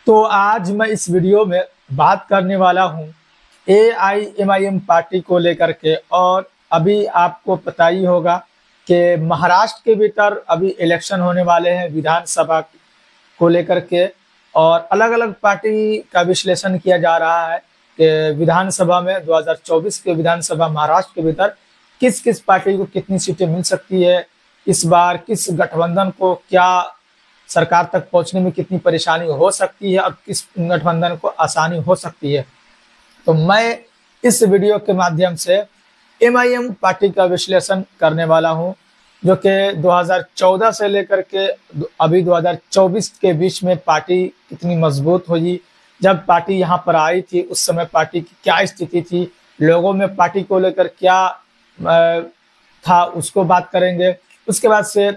तो आज मैं इस वीडियो में बात करने वाला हूं AIMIM पार्टी को लेकर के। और अभी आपको पता ही होगा कि महाराष्ट्र के भीतर अभी इलेक्शन होने वाले हैं विधानसभा को लेकर के, और अलग अलग पार्टी का विश्लेषण किया जा रहा है कि विधानसभा में 2024 के विधानसभा महाराष्ट्र के भीतर किस किस पार्टी को कितनी सीटें मिल सकती है, इस बार किस गठबंधन को क्या सरकार तक पहुंचने में कितनी परेशानी हो सकती है और किस गठबंधन को आसानी हो सकती है। तो मैं इस वीडियो के माध्यम से MIM पार्टी का विश्लेषण करने वाला हूं, जो कि 2014 से लेकर के अभी 2024 के बीच में पार्टी कितनी मजबूत हुई। जब पार्टी यहां पर आई थी उस समय पार्टी की क्या स्थिति थी, लोगों में पार्टी को लेकर क्या था, उसको बात करेंगे। उसके बाद से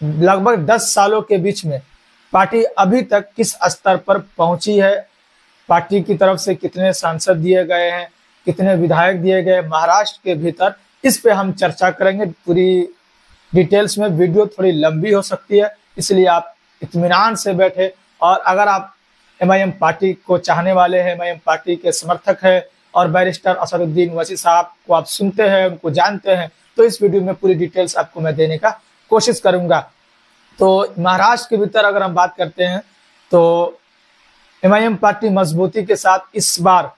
लगभग 10 सालों के बीच में पार्टी अभी तक किस स्तर पर पहुंची है, पार्टी की तरफ से कितने सांसद दिए गए हैं, कितने विधायक दिए गए महाराष्ट्र के भीतर, इस पे हम चर्चा करेंगे पूरी डिटेल्स में। वीडियो थोड़ी लंबी हो सकती है, इसलिए आप इत्मीनान से बैठे। और अगर आप MIM पार्टी को चाहने वाले हैं, MIM पार्टी के समर्थक हैं और बैरिस्टर असदुद्दीन ओवैसी साहब को आप सुनते हैं, उनको जानते हैं, तो इस वीडियो में पूरी डिटेल्स आपको मैं देने का कोशिश करूंगा। तो महाराष्ट्र के भीतर अगर हम बात करते हैं तो MIM पार्टी मजबूती के साथ इस बार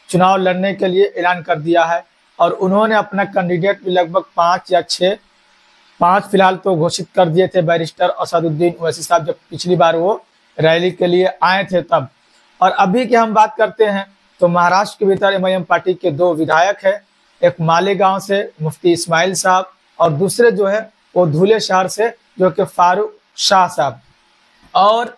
चुनाव लड़ने के लिए ऐलान कर दिया है, और उन्होंने अपना कैंडिडेट भी लगभग 5 या 5 फिलहाल तो घोषित कर दिए थे बैरिस्टर असदुद्दीन ओवैसी साहब, जब पिछली बार वो रैली के लिए आए थे तब। और अभी की हम बात करते हैं तो महाराष्ट्र के भीतर MIM पार्टी के 2 विधायक है, एक मालेगांव से मुफ्ती इस्माइल साहब और दूसरे जो है वो धुले शहर से जो कि फारूक शाह साहब। और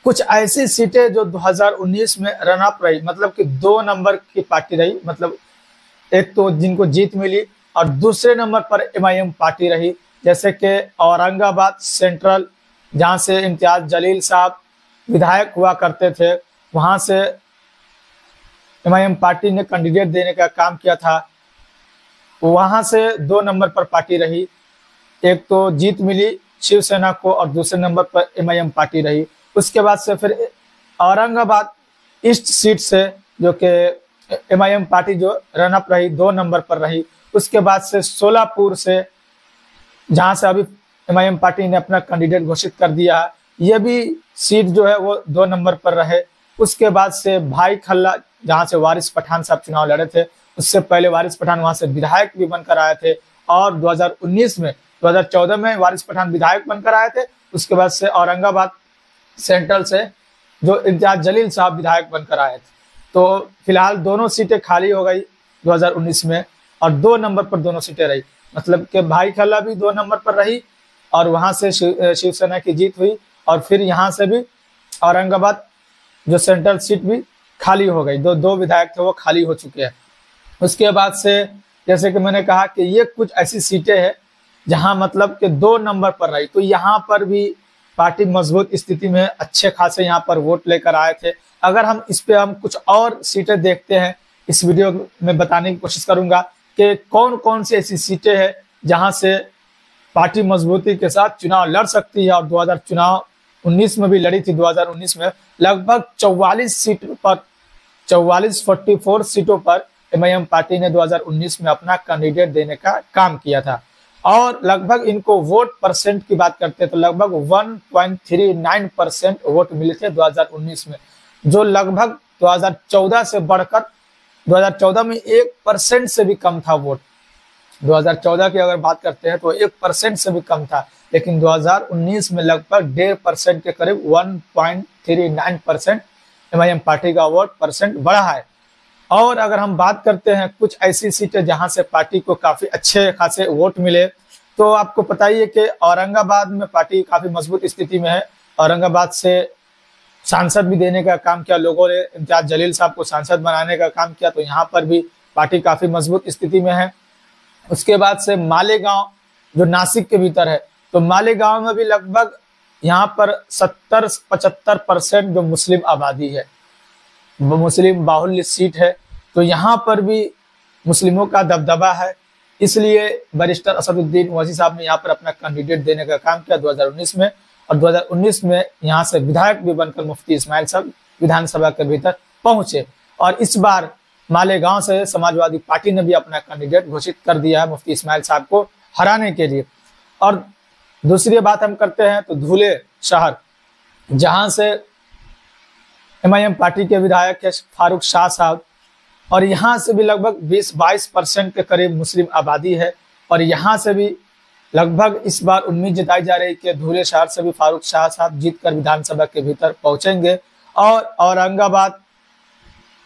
कुछ ऐसी सीटें जो 2019 में रन अप रही, मतलब कि 2 नंबर की पार्टी रही, मतलब एक तो जिनको जीत मिली और दूसरे नंबर पर MIM पार्टी रही, जैसे कि औरंगाबाद सेंट्रल, जहां से इम्तियाज जलील साहब विधायक हुआ करते थे, वहां से MIM पार्टी ने कैंडिडेट देने का काम किया था, वहां से 2 नंबर पर पार्टी रही। एक तो जीत मिली शिवसेना को और दूसरे नंबर पर MIM पार्टी रही। उसके बाद से फिर औरंगाबाद ईस्ट सीट से जो कि MIM पार्टी जो रन अप रही 2 नंबर पर रही। उसके बाद से सोलापुर से, जहां से अभी MIM पार्टी ने अपना कैंडिडेट घोषित कर दिया है, ये भी सीट जो है वो 2 नंबर पर रहे। उसके बाद से भाई खल्ला, जहां से वारिस पठान साहब चुनाव लड़े थे, उससे पहले वारिस पठान वहां से विधायक भी बनकर आए थे, और 2014 में वारिस पठान विधायक बनकर आए थे। उसके बाद से औरंगाबाद सेंट्रल से जो इम्तियाज जलील साहब विधायक बनकर आए थे। तो फिलहाल दोनों सीटें खाली हो गई 2019 में, और 2 नंबर पर दोनों सीटें रही, मतलब कि भाई खल्ला भी 2 नंबर पर रही और वहां से शिवसेना की जीत हुई, और फिर यहाँ से भी औरंगाबाद जो सेंट्रल सीट भी खाली हो गई, दो विधायक थे वो खाली हो चुके हैं। उसके बाद से जैसे कि मैंने कहा कि ये कुछ ऐसी सीटें हैं जहां मतलब कि 2 नंबर पर रही, तो यहाँ पर भी पार्टी मजबूत स्थिति में अच्छे खासे यहाँ पर वोट लेकर आए थे। अगर हम इस पे हम कुछ और सीटें देखते हैं, इस वीडियो में बताने की कोशिश करूंगा कि कौन कौन सी ऐसी सीटें हैं जहां से पार्टी मजबूती के साथ चुनाव लड़ सकती है। और 2019 में भी लड़ी थी। 2019 में लगभग 44 सीटों पर MIM पार्टी ने 2019 में अपना कैंडिडेट देने का काम किया था, और लगभग इनको वोट परसेंट की बात करते हैं तो लगभग 1.39% वोट मिले थे 2019 में, जो लगभग 2014 से बढ़कर 2014 में 1% से भी कम था वोट। 2014 की अगर बात करते हैं तो 1% से भी कम था, लेकिन 2019 में लगभग 1.5% के करीब 1.39% MIM पार्टी का वोट परसेंट बढ़ा है। और अगर हम बात करते हैं कुछ ऐसी सीटें जहां से पार्टी को काफी अच्छे खासे वोट मिले, तो आपको पता ही है कि औरंगाबाद में पार्टी काफी मजबूत स्थिति में है। औरंगाबाद से सांसद भी देने का काम किया लोगों ने, इम्तियाज जलील साहब को सांसद बनाने का काम किया, तो यहाँ पर भी पार्टी काफी मजबूत स्थिति में है। उसके बाद से मालेगांव जो नासिक के भीतर है, तो मालेगांव में भी लगभग यहाँ पर 70-75% जो मुस्लिम आबादी है, वो मुस्लिम बाहुल्य सीट है, तो यहाँ पर भी मुस्लिमों का दबदबा है। इसलिए बैरिस्टर असदुद्दीन ओवैसी साहब ने यहाँ पर अपना कैंडिडेट देने का काम किया 2019 में। और 2019 में यहाँ से विधायक भी बनकर मुफ्ती इस्माइल साहब विधानसभा के भीतर पहुंचे। और इस बार मालेगांव से समाजवादी पार्टी ने भी अपना कैंडिडेट घोषित कर दिया है मुफ्ती इस्माइल साहब को हराने के लिए। और दूसरी बात हम करते हैं तो धुले शहर, जहां से MIM पार्टी के विधायक है फारूक शाह साहब, और यहाँ से भी लगभग 20-22% के करीब मुस्लिम आबादी है। और यहाँ से भी लगभग इस बार उम्मीद जताई जा रही है कि धुले शहर से भी फारूक शाह साहब जीतकर विधानसभा के भीतर पहुंचेंगे। और औरंगाबाद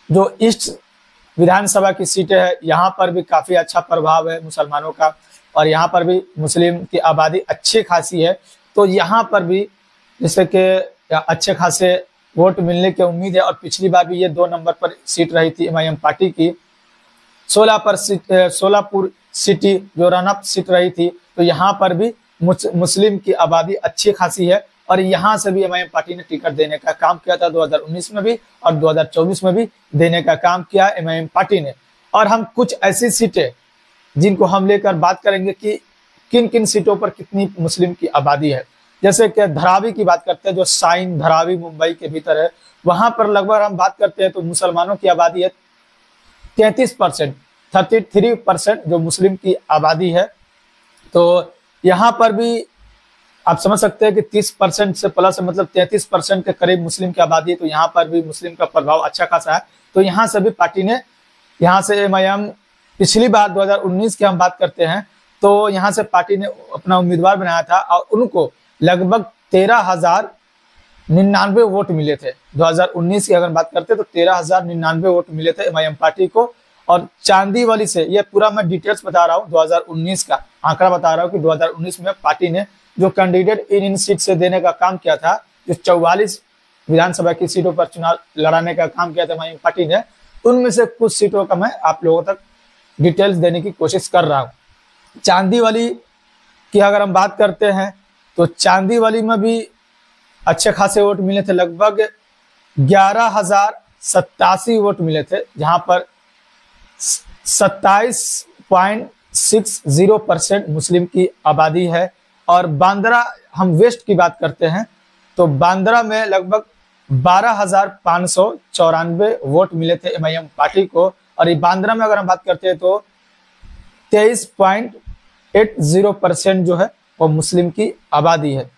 जो ईस्ट विधानसभा की सीटें है, यहाँ पर भी काफी अच्छा प्रभाव है मुसलमानों का, और यहाँ पर भी मुस्लिम की आबादी अच्छी खासी है। तो यहाँ पर भी जैसे कि अच्छे खासे वोट मिलने की उम्मीद है। और पिछली बार भी ये 2 नंबर पर सीट रही थी MIM पार्टी की, 16पुर सिटी जो रनअप सीट रही थी। तो यहाँ पर भी मुस्लिम की आबादी अच्छी खासी है, और यहाँ से भी MIM पार्टी ने टिकट देने का काम किया था 2019 में भी, और 2024 में भी देने का काम किया MIM पार्टी ने। और हम कुछ ऐसी सीटें जिनको हम लेकर बात करेंगे कि किन किन सीटों पर कितनी मुस्लिम की आबादी है। जैसे कि धारावी की बात करते हैं, जो साइन धारावी मुंबई के भीतर है, वहां पर लगभग हम बात करते हैं तो मुसलमानों की आबादी है 33% जो मुस्लिम की आबादी है। तो यहाँ पर भी आप समझ सकते हैं कि 30% से प्लस मतलब 33% के करीब मुस्लिम की आबादी है। तो यहाँ पर भी मुस्लिम का प्रभाव अच्छा खासा है। तो यहाँ से भी पार्टी ने, यहाँ से MIM पिछली बार 2019 की हम बात करते हैं तो यहाँ से पार्टी ने अपना उम्मीदवार बनाया था, और उनको लगभग 13,099 वोट मिले थे। 2019 की अगर बात करते हैं तो 13,099 वोट मिले थे MIM पार्टी को। और चांदीवली से, ये पूरा मैं डिटेल्स बता रहा हूँ, 2019 का आंकड़ा बता रहा हूँ कि 2019 में पार्टी ने जो कैंडिडेट इन सीट से देने का काम किया था, जो 44 विधानसभा की सीटों पर चुनाव लड़ाने का काम किया था MIM पार्टी ने, उनमें से कुछ सीटों का मैं आप लोगों तक डिटेल्स देने की कोशिश कर रहा हूँ। चांदीवली की अगर हम बात करते हैं तो चांदीवली में भी अच्छे खासे वोट मिले थे, लगभग 11,087 वोट मिले थे, जहां पर 27.60% मुस्लिम की आबादी है। और बांद्रा, हम वेस्ट की बात करते हैं तो बांद्रा में लगभग 12,594 वोट मिले थे MIM पार्टी को। और ये बांद्रा में अगर हम बात करते हैं तो 23.80% जो है वो मुस्लिम की आबादी है।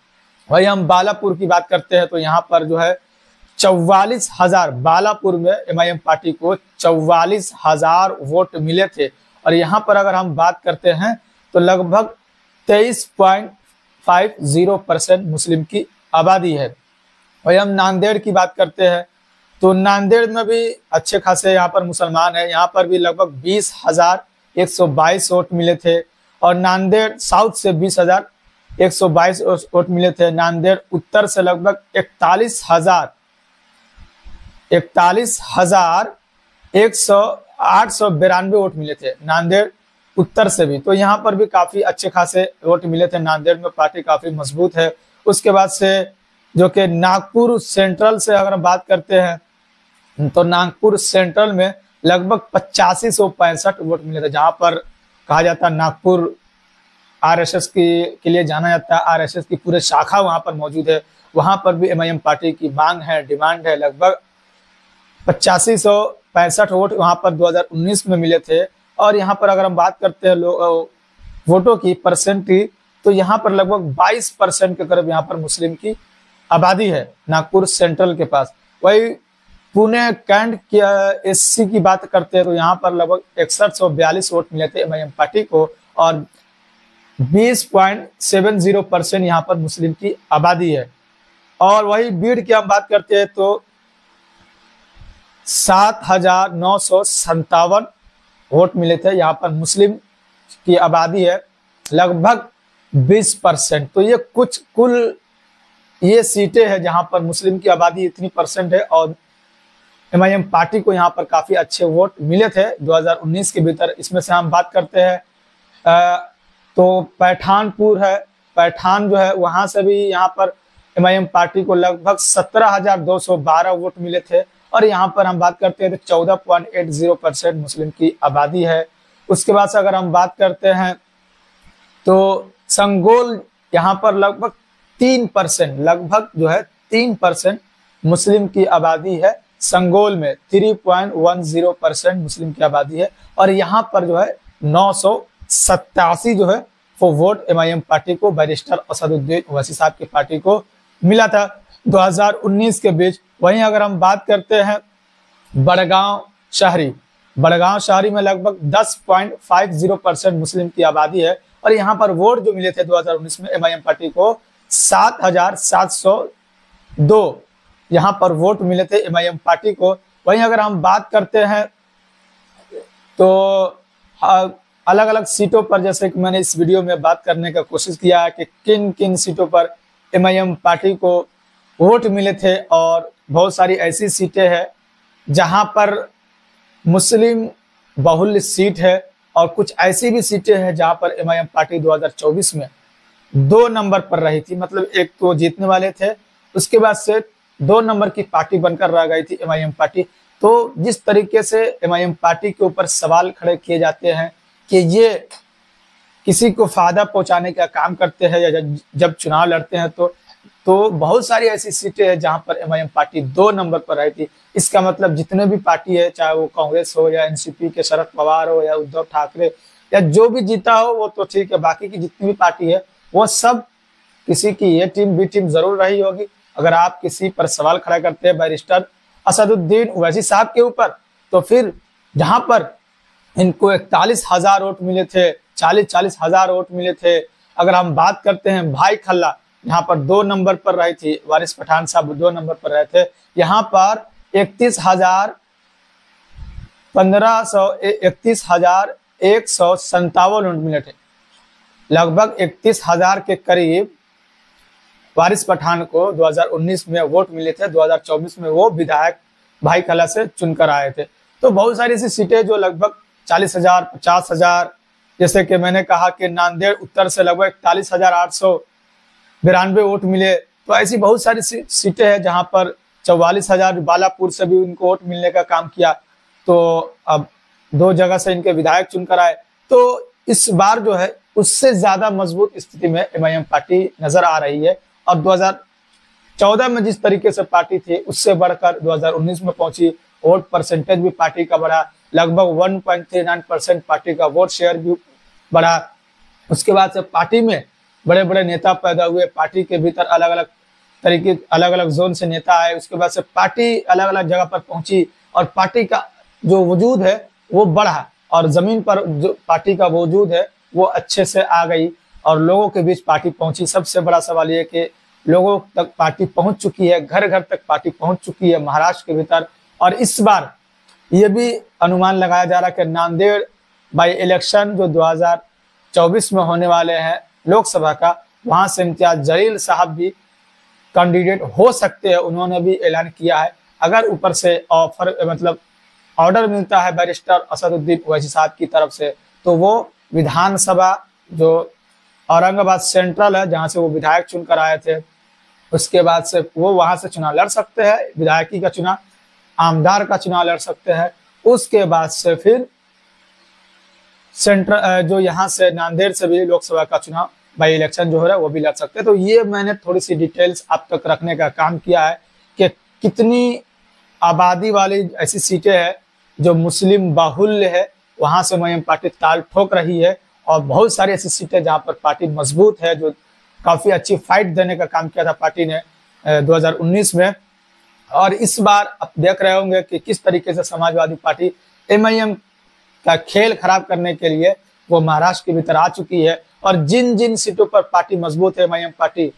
वही हम बालापुर की बात करते हैं तो यहाँ पर जो है 44,000, बालापुर में MIM पार्टी को 44,000 वोट मिले थे। और यहाँ पर अगर हम बात करते हैं तो लगभग 23.50% मुस्लिम की आबादी है। वही हम नांदेड़ की बात करते हैं तो नांदेड़ में भी अच्छे खासे यहाँ पर मुसलमान है, यहाँ पर भी लगभग 20,122 वोट मिले थे। और नांदेड़ साउथ से 20,122 वोट मिले थे। नांदेड़ उत्तर से लगभग 41,892 वोट मिले थे नांदेड़ उत्तर से भी। तो यहाँ पर भी काफी अच्छे खासे वोट मिले थे। नांदेड़ में पार्टी काफी मजबूत है। उसके बाद से जो कि नागपुर सेंट्रल से अगर हम बात करते हैं तो नागपुर सेंट्रल में लगभग 8565 वोट मिले थे, जहां पर कहा जाता है नागपुर RSS के लिए जाना जाता है। RSS की पूरे शाखा वहां पर मौजूद है। वहां पर भी MIM पार्टी की मांग है, डिमांड है। लगभग 8565 वोट वहां पर 2019 में मिले थे। और यहाँ पर अगर हम बात करते हैं वोटों की परसेंट की तो यहाँ पर लगभग 22% के करीब यहाँ पर मुस्लिम की आबादी है नागपुर सेंट्रल के पास। वही पुणे कैंट की SC की बात करते हैं तो यहाँ पर लगभग 6142 वोट मिले थे MIM पार्टी को। और 20.70% यहाँ पर मुस्लिम की आबादी है। और वही बीड़ की हम बात करते हैं तो 7,957 वोट मिले थे, यहाँ पर मुस्लिम की आबादी है लगभग 20%। तो ये कुछ कुल ये सीटें हैं जहां पर मुस्लिम की आबादी इतनी परसेंट है। और MIM पार्टी को यहाँ पर काफी अच्छे वोट मिले थे 2019 के भीतर। इसमें से हम बात करते हैं तो पैठानपुर है, पैठान जो है वहां से भी यहाँ पर MIM पार्टी को लगभग 17,212 वोट मिले थे। और यहाँ पर हम बात करते हैं तो 14.80% मुस्लिम की आबादी है। उसके बाद से अगर हम बात करते हैं तो संगोल, यहाँ पर लगभग 3%, लगभग जो है 3% मुस्लिम की आबादी है। संगोल में 3.10% मुस्लिम की आबादी है और यहाँ पर जो है 987 जो है वो वोट एमआईएम पार्टी को, बैरिस्टर असदुद्दीन ओवैसी साहब की पार्टी को मिला था 2019 के बीच। वहीं अगर हम बात करते हैं बड़गांव शहरी में लगभग 10.50% मुस्लिम की आबादी है और यहाँ पर वोट जो मिले थे 2019 में एमआईएम पार्टी को 7,702 यहाँ पर वोट मिले थे एमआईएम पार्टी को। वहीं अगर हम बात करते हैं तो अलग अलग सीटों पर, जैसे कि मैंने इस वीडियो में बात करने का कोशिश किया है कि किन किन सीटों पर एमआईएम पार्टी को वोट मिले थे, और बहुत सारी ऐसी सीटें हैं जहां पर मुस्लिम बहुल्य सीट है और कुछ ऐसी भी सीटें हैं जहां पर एमआईएम पार्टी 2024 में 2 नंबर पर रही थी, मतलब एक तो जीतने वाले थे, उसके बाद से 2 नंबर की पार्टी बनकर रह गई थी एमआईएम पार्टी। तो जिस तरीके से एमआईएम पार्टी के ऊपर सवाल खड़े किए जाते हैं कि ये किसी को फायदा पहुंचाने का काम करते हैं या जब चुनाव लड़ते हैं, तो बहुत सारी ऐसी सीटें हैं जहां पर एमआईएम पार्टी 2 नंबर पर रही थी। इसका मतलब जितने भी पार्टी है, चाहे वो कांग्रेस हो या एनसीपी के शरद पवार हो या उद्धव ठाकरे या जो भी जीता हो वो तो ठीक है, बाकी की जितनी भी पार्टी है वो सब किसी की ये टीम बी टीम जरूर रही होगी। अगर आप किसी पर सवाल खड़ा करते हैं बैरिस्टर असदुद्दीन ओवैसी साहब के ऊपर, तो फिर जहां पर इनको 41,000 वोट मिले थे, 40 हजार वोट मिले थे। अगर हम बात करते हैं भाई खल्ला, यहाँ पर 2 नंबर पर रही थी, वारिस पठान साहब 2 नंबर पर रहे थे, यहाँ पर 31,157 वोट मिले थे। लगभग 31,000 के करीब वारिस पठान को 2019 में वोट मिले थे, 2024 में वो विधायक भाई खल्ला से चुनकर आए थे। तो बहुत सारी ऐसी सीटें जो लगभग 40,000, 50,000, जैसे कि मैंने कहा कि नांदेड़ उत्तर से लगभग 41,892 वोट मिले। तो ऐसी बहुत सारी सीटें हैं जहां पर 44,000, बालापुर से भी उनको वोट मिलने का काम किया। तो अब 2 जगह से इनके विधायक चुनकर आए। तो इस बार जो है उससे ज्यादा मजबूत स्थिति में एमआईएम पार्टी नजर आ रही है और 2014 में जिस तरीके से पार्टी थी उससे बढ़कर 2019 में पहुंची। वोट परसेंटेज भी पार्टी का बढ़ा, लगभग 1.39% पार्टी का वोट शेयर भी बढ़ा। उसके बाद से पार्टी में बड़े बड़े नेता पैदा हुए, पार्टी के भीतर अलग अलग तरीके, अलग अलग जोन से नेता आए। उसके बाद से पार्टी अलग अलग जगह पर पहुंची और पार्टी का जो वजूद है वो बढ़ा और जमीन पर जो पार्टी का वजूद है वो अच्छे से आ गई और लोगों के बीच पार्टी पहुंची। सबसे बड़ा सवाल ये कि लोगों तक पार्टी पहुंच चुकी है, घर घर तक पार्टी पहुंच चुकी है महाराष्ट्र के भीतर। और इस बार ये भी अनुमान लगाया जा रहा है कि नांदेड़ बाई इलेक्शन जो 2024 में होने वाले हैं लोकसभा का, वहां से इम्तियाज जलील साहब भी कैंडिडेट हो सकते हैं। उन्होंने भी ऐलान किया है, अगर ऊपर से ऑफर मतलब ऑर्डर मिलता है बैरिस्टर असदुद्दीन ओवैसी साहब की तरफ से, तो वो विधानसभा जो औरंगाबाद सेंट्रल है जहां से वो विधायक चुनकर आए थे, उसके बाद से वो वहां से चुनाव लड़ सकते हैं, विधायकी का चुनाव, आमदार का चुनाव लड़ सकते हैं। उसके बाद से फिर सेंट्रल जो यहाँ से नांदेड़ से भी लोकसभा का चुनाव बाई इलेक्शन जो हो रहा है वो भी लड़ सकते हैं। तो ये मैंने थोड़ी सी डिटेल्स आप तक रखने का काम किया है कि कितनी आबादी वाली ऐसी सीटें हैं जो मुस्लिम बाहुल्य है, वहां से एमआईएम पार्टी ताल ठोक रही है और बहुत सारी ऐसी सीटें जहां पर पार्टी मजबूत है, जो काफी अच्छी फाइट देने का काम किया था पार्टी ने 2019 में। और इस बार आप देख रहे होंगे कि किस तरीके से समाजवादी पार्टी एमआईएम का खेल खराब करने के लिए वो महाराष्ट्र के भीतर आ चुकी है और जिन जिन सीटों पर पार्टी मजबूत है एमआईएम पार्टी,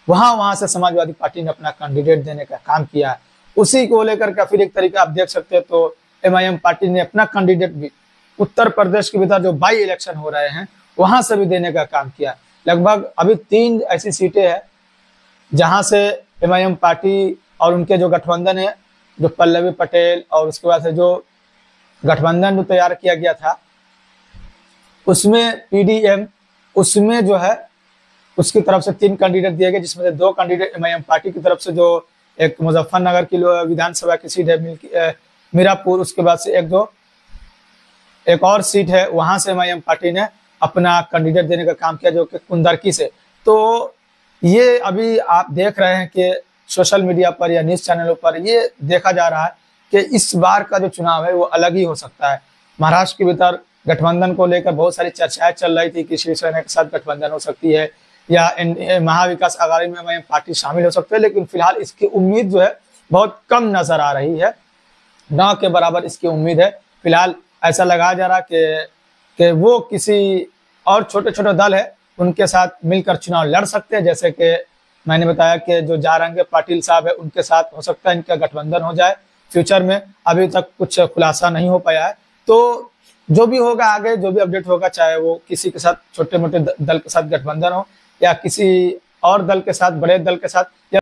वहां से समाजवादी पार्टी ने अपना कैंडिडेट देने का काम किया है। उसी को लेकर के फिर एक तरीका आप देख सकते हैं, तो एमआईएम पार्टी ने अपना कैंडिडेट भी उत्तर प्रदेश के भीतर जो बाई इलेक्शन हो रहे हैं वहां से भी देने का काम किया। लगभग अभी 3 ऐसी सीटें हैं जहां से एमआईएम पार्टी और उनके जो गठबंधन है, जो पल्लवी पटेल और उसके बाद से जो गठबंधन जो तैयार किया गया था उसमें पीडीएम, उसमें जो है उसकी तरफ से 3 कैंडिडेट दिए गए, जिसमें से 2 कैंडिडेट एमआईएम पार्टी की तरफ से, जो एक मुजफ्फरनगर की विधानसभा की सीट है मीरापुर, उसके बाद से एक और सीट है वहां से एमआईएम पार्टी ने अपना कैंडिडेट देने का काम किया जो कि कुंदरकी से। तो ये अभी आप देख रहे हैं कि सोशल मीडिया पर या न्यूज़ चैनलों पर ये देखा जा रहा है कि इस बार का जो चुनाव है वो अलग ही हो सकता है। महाराष्ट्र के भीतर गठबंधन को लेकर बहुत सारी चर्चाएं चल रही थी कि शिवसेना के साथ गठबंधन हो सकती है या महाविकास आघाड़ी में पार्टी शामिल हो सकती है, लेकिन फिलहाल इसकी उम्मीद जो है बहुत कम नजर आ रही है। ना के बराबर इसकी उम्मीद है। फिलहाल ऐसा लगाया जा रहा कि वो किसी और छोटे छोटे दल है उनके साथ मिलकर चुनाव लड़ सकते हैं, जैसे कि मैंने बताया कि जो जारंगे पाटिल साहब है उनके साथ हो सकता है इनका गठबंधन हो जाए फ्यूचर में। अभी तक कुछ खुलासा नहीं हो पाया है, तो जो भी होगा आगे, जो भी अपडेट होगा, चाहे वो किसी के साथ छोटे मोटे दल के साथ गठबंधन हो या किसी और दल के साथ, बड़े दल के साथ, या